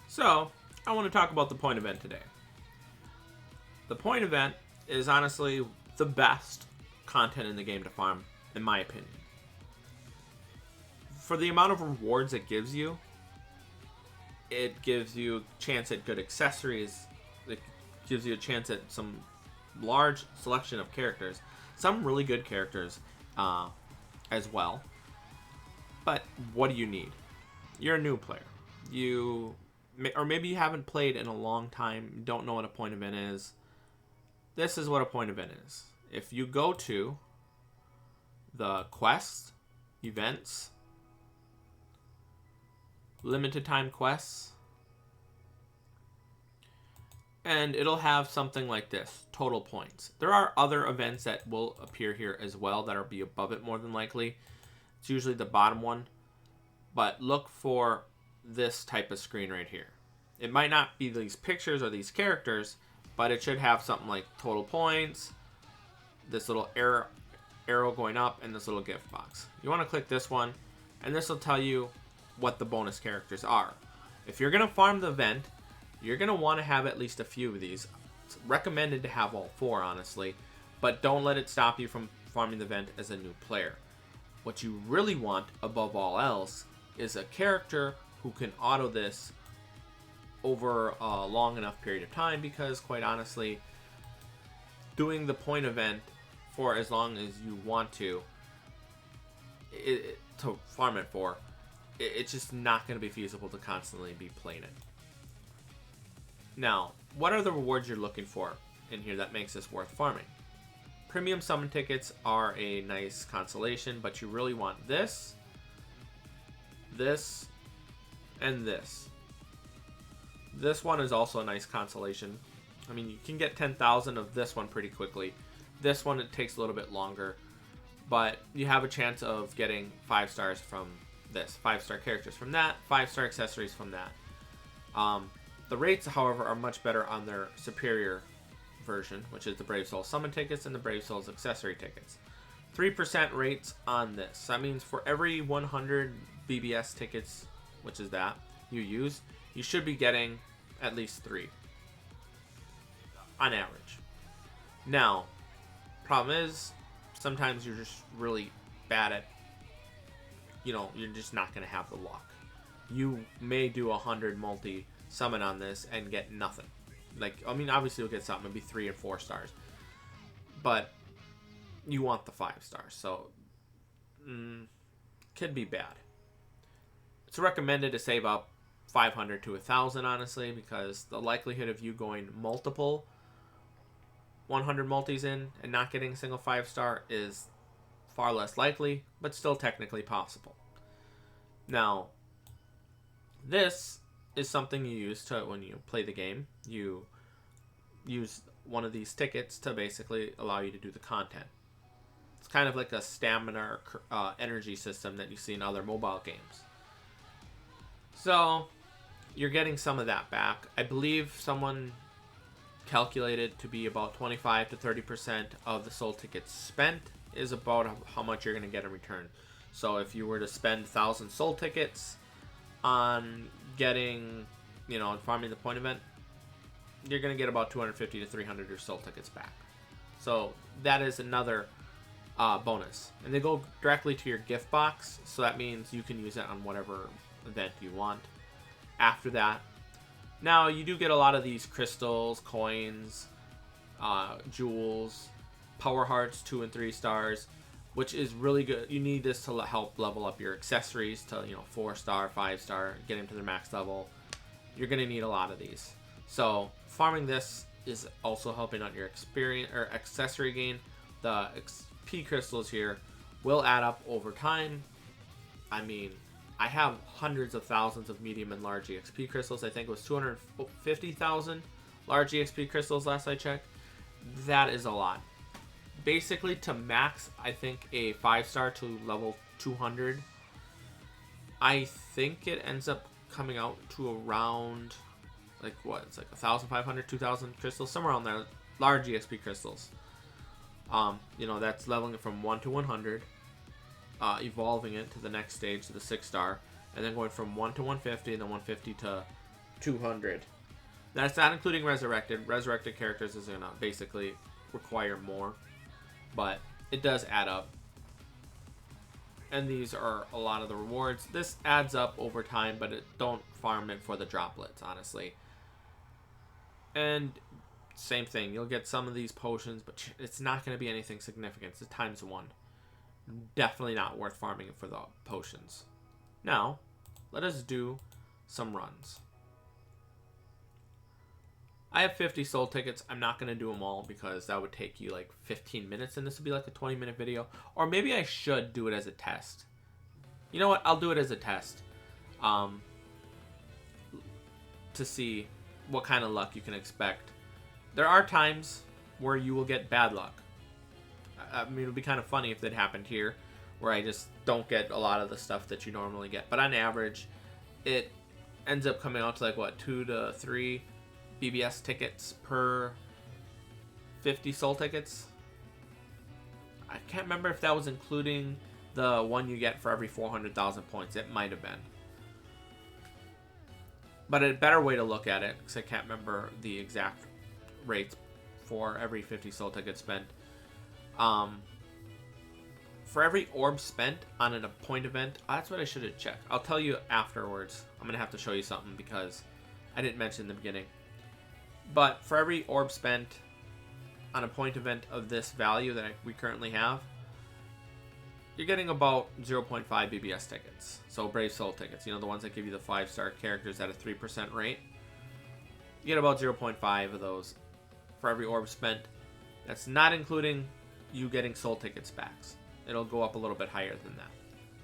So, I want to talk about the point event today. The point event is honestly the best content in the game to farm, in my opinion. For the amount of rewards it gives you a chance at good accessories. It gives you a chance at some large selection of characters. Some really good characters as well. But what do you need? You're a new player. Or maybe you haven't played in a long time, don't know what a point event is. This is what a point event is. If you go to the quests, events, limited time quests, and it'll have something like this, total points. There are other events that will appear here as well that'll be above it more than likely. It's usually the bottom one, but look for this type of screen right here. It might not be these pictures or these characters, but it should have something like total points, this little arrow going up, and this little gift box. You want to click this one, and this will tell you what the bonus characters are. If you're going to farm the event, you're going to want to have at least a few of these. It's recommended to have all 4, honestly, but don't let it stop you from farming the event as a new player. What you really want, above all else, is a character who can auto this over a long enough period of time, because quite honestly, doing the point event for as long as you want to farm it for, it's just not going to be feasible to constantly be playing it. Now, what are the rewards you're looking for in here that makes this worth farming? Premium summon tickets are a nice consolation, but you really want this, and this. This one is also a nice consolation. I mean, you can get 10,000 of this one pretty quickly. This one, it takes a little bit longer, but you have a chance of getting 5 stars from this, 5-star characters from that, 5-star accessories from that. The rates, however, are much better on their superior version, which is the Brave Soul summon tickets and the Brave Souls accessory tickets. 3% rates on this. That means for every 100 BBS tickets, which is that, you use, you should be getting at least 3 on average. Now, problem is, sometimes you're just really bad at, you're just not going to have the luck. You may do 100 multi-summon on this and get nothing. Obviously you'll get something, maybe 3 and 4 stars. But you want the 5 stars, so could be bad. It's recommended to save up 500 to 1,000, honestly, because the likelihood of you going multiple 100 multis in and not getting a single 5-star is far less likely, but still technically possible. Now, this is something you use to, when you play the game, you use one of these tickets to basically allow you to do the content. It's kind of like a stamina or energy system that you see in other mobile games. So, you're getting some of that back. I believe someone calculated to be about 25 to 30% of the soul tickets spent is about how much you're going to get in return. So if you were to spend 1,000 soul tickets on getting, farming the point event, you're going to get about 250 to 300 of your soul tickets back. So that is another bonus. And they go directly to your gift box, so that means you can use it on whatever event you want. After that, now you do get a lot of these crystals, coins, jewels, power hearts, 2 and 3 stars, which is really good. You need this to help level up your accessories to 4-star, 5-star, get them to their max level. You're going to need a lot of these. So farming this is also helping on your experience or accessory gain. The XP crystals here will add up over time. I mean, I have hundreds of thousands of medium and large EXP crystals. I think it was 250,000 large EXP crystals last I checked. That is a lot. Basically, to max, I think, a 5-star to level 200, I think it ends up coming out to around, it's like 1,500, 2,000 crystals, somewhere around there. Large EXP crystals. That's leveling it from 1 to 100. Evolving it to the next stage, to the 6-star, and then going from 1 to 150, and then 150 to 200. That's not including resurrected. Resurrected characters is going to basically require more, but it does add up. And these are a lot of the rewards. This adds up over time, but don't farm it for the droplets, honestly. And same thing, you'll get some of these potions, but it's not going to be anything significant. It's times 1. Definitely not worth farming it for the potions. Now, let us do some runs. I have 50 soul tickets. I'm not going to do them all because that would take you like 15 minutes and this would be like a 20-minute video. Or maybe I should do it as a test. You know what? I'll do it as a test. To see what kind of luck you can expect. There are times where you will get bad luck. I mean, it would be kind of funny if that happened here, where I just don't get a lot of the stuff that you normally get. But on average, it ends up coming out to like, what, 2 to 3 BBS tickets per 50 soul tickets. I can't remember if that was including the one you get for every 400,000 points. It might have been. But a better way to look at it, because I can't remember the exact rates for every 50 soul tickets spent. For every orb spent on a point event, that's what I should have checked. I'll tell you afterwards. I'm going to have to show you something because I didn't mention in the beginning. But for every orb spent on a point event of this value that we currently have, you're getting about 0.5 BBS tickets. So Brave Soul tickets, you know, the ones that give you the 5-star characters at a 3% rate. You get about 0.5 of those for every orb spent. That's not including you getting soul tickets backs. It'll go up a little bit higher than that.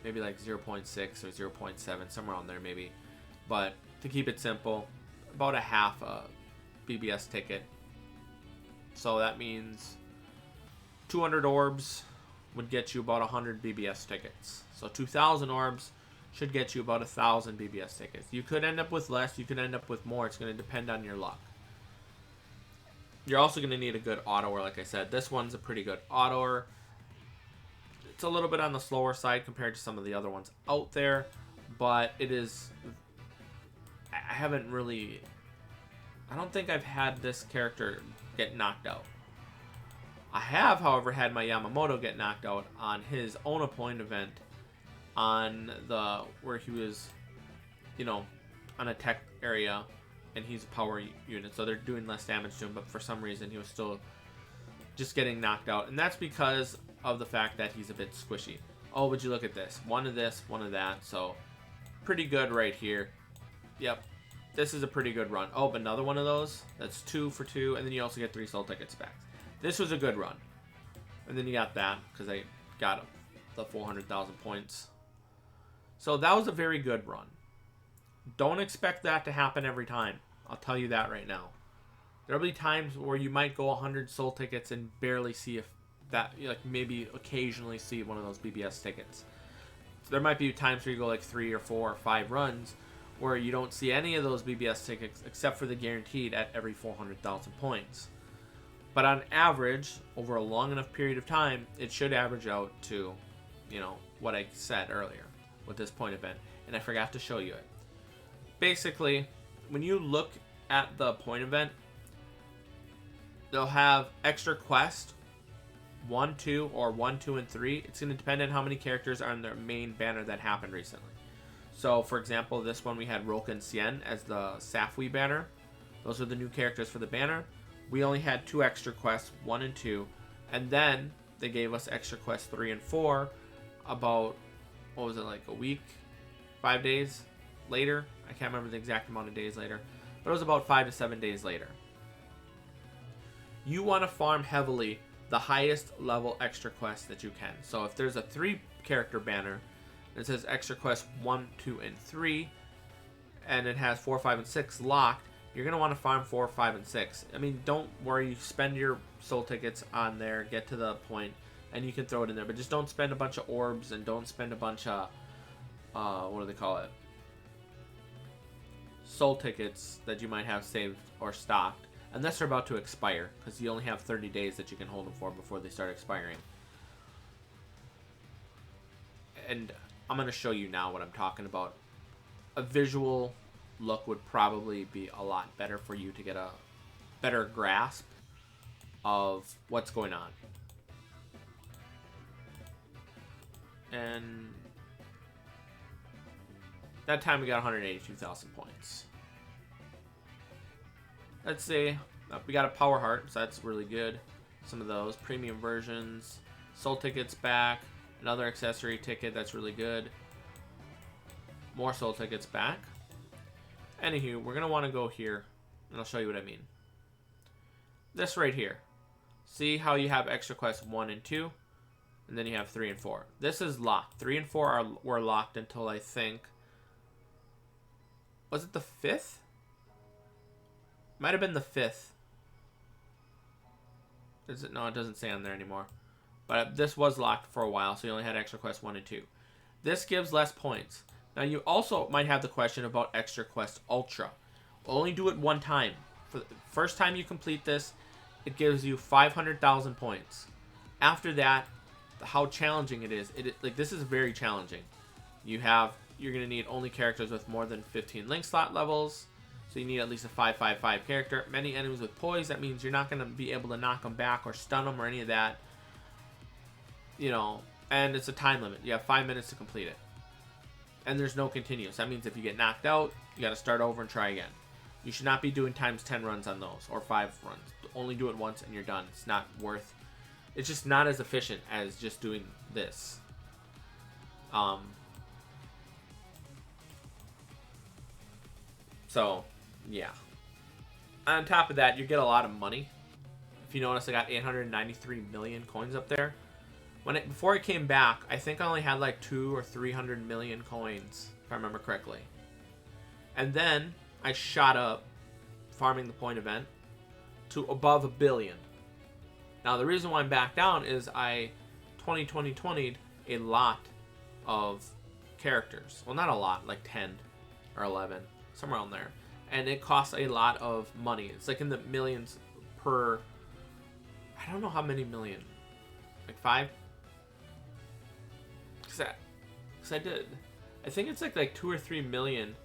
Maybe like 0.6 or 0.7, somewhere on there maybe. But to keep it simple, about a half a BBS ticket. So that means 200 orbs would get you about 100 BBS tickets. So 2,000 orbs should get you about 1,000 BBS tickets. You could end up with less, you could end up with more. It's going to depend on your luck. You're also going to need a good auto-er, like I said. This one's a pretty good auto-er. It's a little bit on the slower side compared to some of the other ones out there, but it is... I don't think I've had this character get knocked out. I have, however, had my Yamamoto get knocked out on his own point event on the where he was, you know, on a tech area, and he's a power unit, so they're doing less damage to him, but for some reason he was still just getting knocked out, and that's because of the fact that he's a bit squishy. Oh, would you look at this? One of this, one of that, so pretty good right here. Yep. This is a pretty good run. Oh, but another one of those. That's 2 for 2. And then you also get 3 soul tickets back. This was a good run. And then you got that because I got the 400,000 points. So that was a very good run. Don't expect that to happen every time. I'll tell you that right now. There'll be times where you might go 100 soul tickets and barely see if that, like maybe occasionally see one of those BBS tickets. There might be times where you go like 3 or 4 or 5 runs where you don't see any of those BBS tickets except for the guaranteed at every 400,000 points. But on average, over a long enough period of time, it should average out to, you know, what I said earlier with this point event. And I forgot to show you it. Basically, when you look at the point event, they'll have extra quest 1, 2, or 1, 2, and 3. It's going to depend on how many characters are on their main banner that happened recently. So, for example, this one we had Roka and Cien as the Safwi banner. Those are the new characters for the banner. We only had 2 extra quests, 1 and 2. And then they gave us extra quests 3 and 4 about, what was it, like a week? 5 days later? I can't remember the exact amount of days later. But it was about 5 to 7 days later. You want to farm heavily the highest level extra quest that you can. So if there's a 3 character banner, it says extra quest 1, 2, and 3, and it has 4, 5, and 6 locked, you're going to want to farm 4, 5, and 6. I mean, don't worry. Spend your soul tickets on there, get to the point, and you can throw it in there. But just don't spend a bunch of orbs, and don't spend a bunch of, what do they call it? Soul tickets that you might have saved or stocked, unless they're about to expire, because you only have 30 days that you can hold them for before they start expiring. And I'm going to show you now what I'm talking about. A visual look would probably be a lot better for you to get a better grasp of what's going on. And that time we got 182,000 points. Let's see. We got a Power Heart, so that's really good. Some of those premium versions. Soul tickets back. Another accessory ticket, that's really good. More soul tickets back. Anywho, we're going to want to go here, and I'll show you what I mean. This right here. See how you have extra quests 1 and 2, and then you have 3 and 4. This is locked. 3 and 4 were locked until I think... Was it the 5th? Might have been the 5th. Is it? No, it doesn't say on there anymore. But this was locked for a while, so you only had extra quest 1 and 2. This gives less points. Now you also might have the question about extra quest ultra. Only do it one time. For the first time you complete this, it gives you 500,000 points. After that, how challenging it is. Like this is very challenging. You're gonna need only characters with more than 15 link slot levels. So you need at least a 5/5/5 character. Many enemies with poise. That means you're not gonna be able to knock them back or stun them or any of that. You know, and it's a time limit. You have 5 minutes to complete it. And there's no continuous. That means if you get knocked out, you got to start over and try again. You should not be doing times 10 runs on those or 5 runs. Only do it once and you're done. It's not worth. It's just not as efficient as just doing this. So, yeah. On top of that, you get a lot of money. If you notice, I got 893 million coins up there. Before it came back, I think I only had like 200 or 300 million coins, if I remember correctly. And then I shot up, farming the point event, to above 1 billion. Now the reason why I'm back down is I 2020'd a lot of characters. Well, not a lot, like 10 or 11, somewhere on there. And it costs a lot of money. It's like in the millions per. I don't know how many million. Like 5. Because I did. I think it's like 2 or 3 million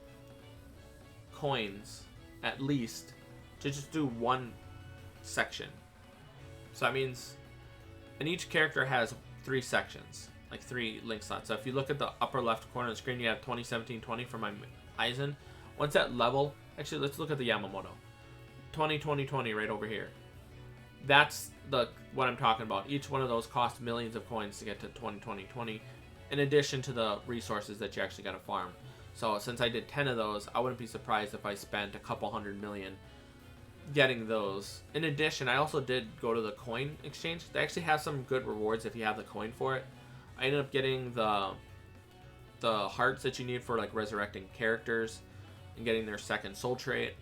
coins at least to just do one section. So that means, and each character has 3 sections, like 3 link slots. So if you look at the upper left corner of the screen, you have 2017-20 for my Aizen. Once that level, actually let's look at the Yamamoto. 2020-20 right over here. That's what I'm talking about. Each one of those costs millions of coins to get to 2020-20. In addition to the resources that you actually got to farm. So since I did 10 of those, I wouldn't be surprised if I spent a couple 100 million getting those. In addition, I also did go to the coin exchange. They actually have some good rewards if you have the coin for it. I ended up getting the hearts that you need for like resurrecting characters and getting their second soul trait.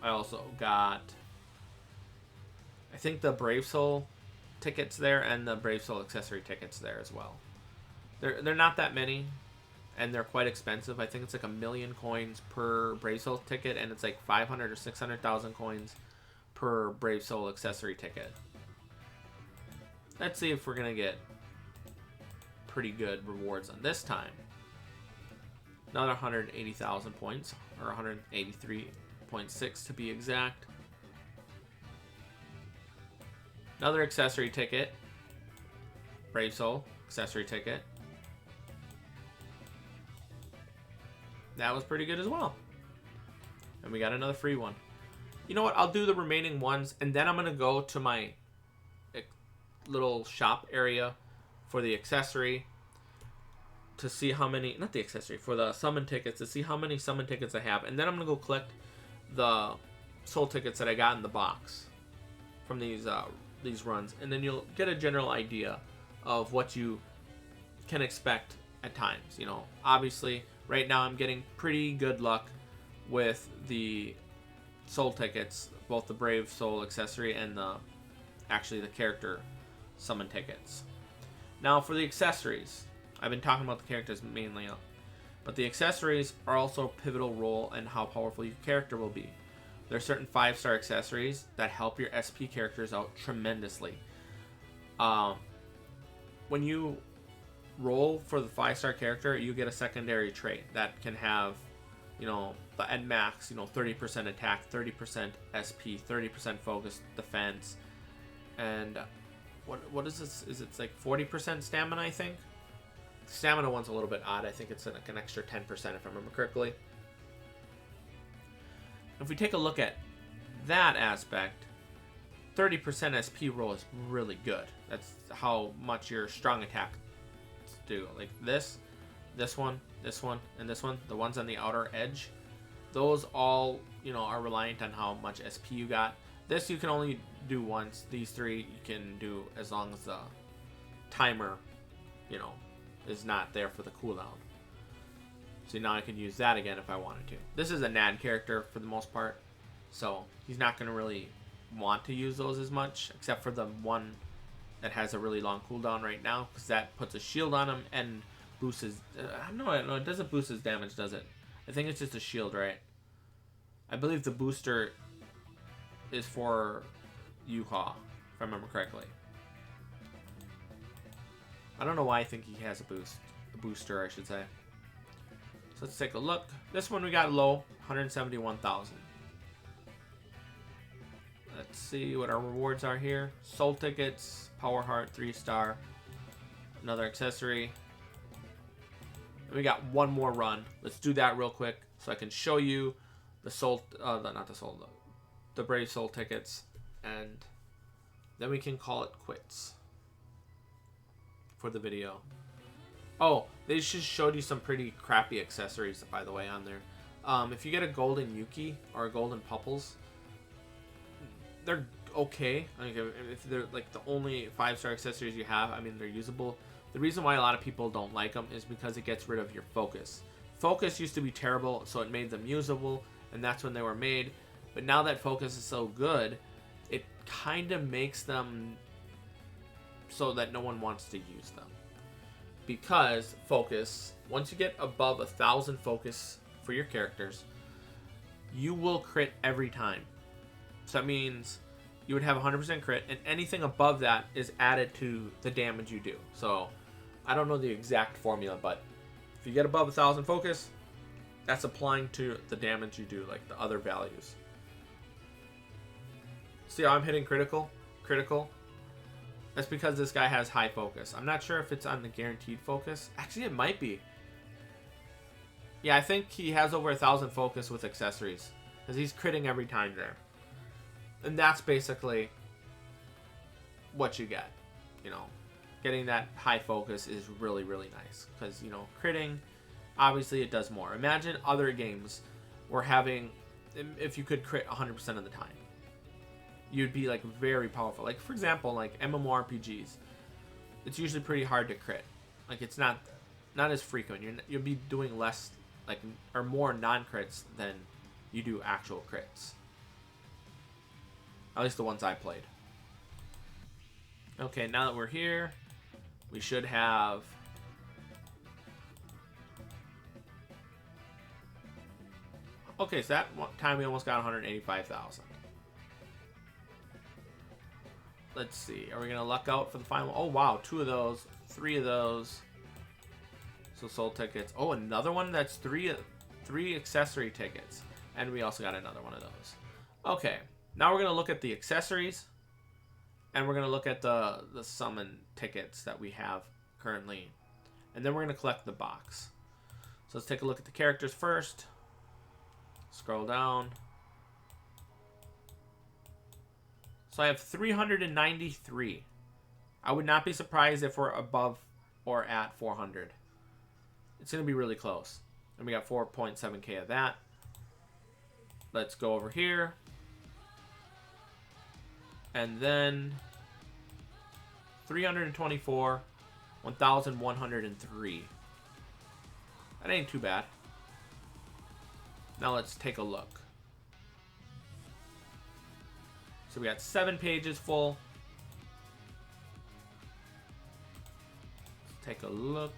I also got, I think, the Brave Soul tickets there and the Brave Soul accessory tickets there as well. They're not that many, and they're quite expensive. I think it's like 1 million coins per Brave Soul ticket, and it's like 500 or 600,000 coins per Brave Soul accessory ticket. Let's see if we're gonna get pretty good rewards on this time. Another 180,000 points, or 183.6 to be exact. Another accessory ticket. Brave Soul accessory ticket. That was pretty good as well. And we got another free one. You know what? I'll do the remaining ones, and then I'm going to go to my little shop area for the accessory to see how many, not the accessory, for the summon tickets, to see how many summon tickets I have. And then I'm going to go collect the soul tickets that I got in the box from these runs, and then you'll get a general idea of what you can expect at times. You know, obviously right now I'm getting pretty good luck with the soul tickets, both the Brave Soul accessory and the character summon tickets. Now for the accessories, I've been talking about the characters mainly, but the accessories are also a pivotal role in how powerful your character will be. There are certain 5-star accessories that help your SP characters out tremendously. When you roll for the 5-star character, you get a secondary trait that can have you know, the end max, you know, 30% attack, 30% SP, 30% focus, defense, and what is this? Is it like 40% stamina? I think the stamina one's a little bit odd. I think it's like an extra 10% if I remember correctly. If we take a look at that aspect, 30% SP roll is really good. That's how much your strong attacks do. Like this one, and this one, the ones on the outer edge, those all, you know, are reliant on how much SP you got. This you can only do once. These three you can do as long as the timer, you know, is not there for the cooldown. So now I can use that again if I wanted to. This is a NAD character for the most part, so he's not going to really want to use those as much, except for the one that has a really long cooldown right now, because that puts a shield on him and boosts his... no, it doesn't boost his damage, does it? I think it's just a shield, right? I believe the booster is for Yuha, if I remember correctly. I don't know why I think he has a booster, I should say. So let's take a look. This one we got low, 171,000. Let's see what our rewards are here. Soul tickets, power heart, 3-star, another accessory. And we got one more run. Let's do that real quick so I can show you the soul, the brave soul tickets, and then we can call it quits for the video. Oh, they just showed you some pretty crappy accessories, by the way, on there. If you get a golden Yuki or a golden Pupples, they're okay. Like, if they're like the only 5-star accessories you have, I mean, they're usable. The reason why a lot of people don't like them is because it gets rid of your focus. Focus used to be terrible, so it made them usable, and that's when they were made. But now that focus is so good, it kind of makes them so that no one wants to use them. Because focus, once you get above 1,000 focus for your characters, you will crit every time. So that means you would have 100% crit, and anything above that is added to the damage you do. So I don't know the exact formula, but if you get above 1,000 focus, that's applying to the damage you do, like the other values. See how I'm hitting critical? That's because this guy has high focus. I'm not sure if it's on the guaranteed focus. Actually, it might be. Yeah, I think he has over 1,000 focus with accessories, because he's critting every time there. And that's basically what you get. You know, getting that high focus is really, really nice. Because, you know, critting, obviously it does more. Imagine other games were having, if you could crit 100% of the time, you'd be like very powerful. Like, for example, like MMORPGs, it's usually pretty hard to crit. Like, it's not as frequent. You'll be doing less, like, or more non-crits than you do actual crits. At least the ones I played. Okay, now that we're here, we should have... Okay, so that time we almost got 185,000. Let's see. Are we going to luck out for the final? Oh, wow. 2 of those. 3 of those. So soul tickets. Oh, another one? That's 3 accessory tickets. And we also got another one of those. Okay. Now we're going to look at the accessories. And we're going to look at the summon tickets that we have currently. And then we're going to collect the box. So let's take a look at the characters first. Scroll down. So I have 393. I would not be surprised if we're above or at 400. It's going to be really close. And we got 4.7k of that. Let's go over here. And then 324, 1,103. That ain't too bad. Now let's take a look. So we got 7 pages full. Let's take a look.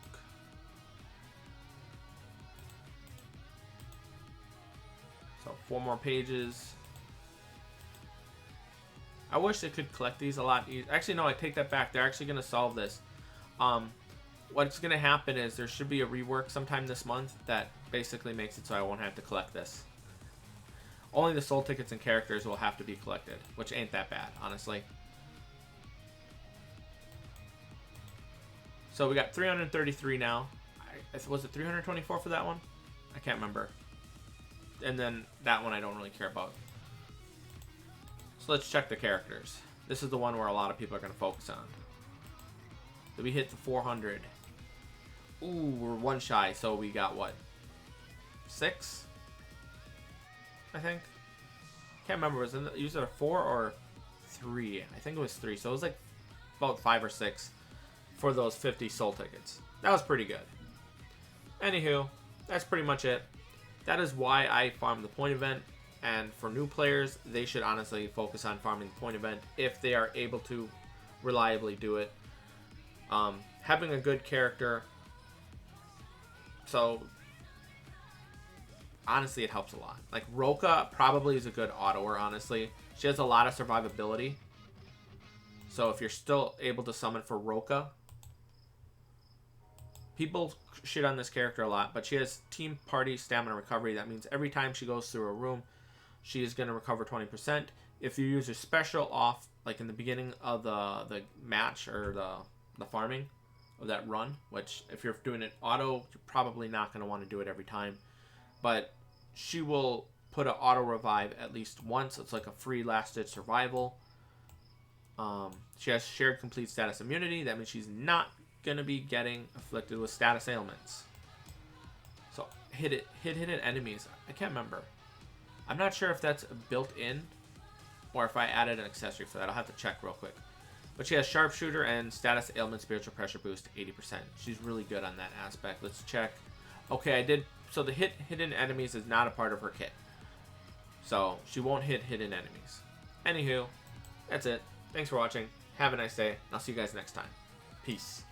So 4 more pages. I wish they could collect these a lot easier. Actually, no, I take that back. They're actually going to solve this. what's going to happen is there should be a rework sometime this month that basically makes it so I won't have to collect this. Only the soul tickets and characters will have to be collected, which ain't that bad, honestly. So we got 333 now. Was it 324 for that one? I can't remember. And then that one I don't really care about. So let's check the characters. This is the one where a lot of people are going to focus on. Did we hit the 400? Ooh, we're one shy. So we got what? 6? I think. Can't remember. Was it a 4 or 3? I think it was 3. So it was like about 5 or 6 for those 50 soul tickets. That was pretty good. Anywho, that's pretty much it. That is why I farm the point event. And for new players, they should honestly focus on farming the point event if they are able to reliably do it. Having a good character. So, honestly, it helps a lot. Like, Roka probably is a good autoer, honestly. She has a lot of survivability. So, if you're still able to summon for Roka, people shit on this character a lot, but she has team party stamina recovery. That means every time she goes through a room, she is going to recover 20%. If you use her special off, like in the beginning of the match or the farming of that run, which if you're doing it auto, you're probably not going to want to do it every time. But she will put an auto revive at least once. It's like a free last ditch survival. She has shared complete status immunity. That means she's not going to be getting afflicted with status ailments. So hit enemies. I can't remember. I'm not sure if that's built in or if I added an accessory for that. I'll have to check real quick. But she has sharpshooter and status ailment spiritual pressure boost 80%. She's really good on that aspect. Let's check. Okay, I did. So the hidden enemies is not a part of her kit. So she won't hit hidden enemies. Anywho, that's it. Thanks for watching. Have a nice day. I'll see you guys next time. Peace.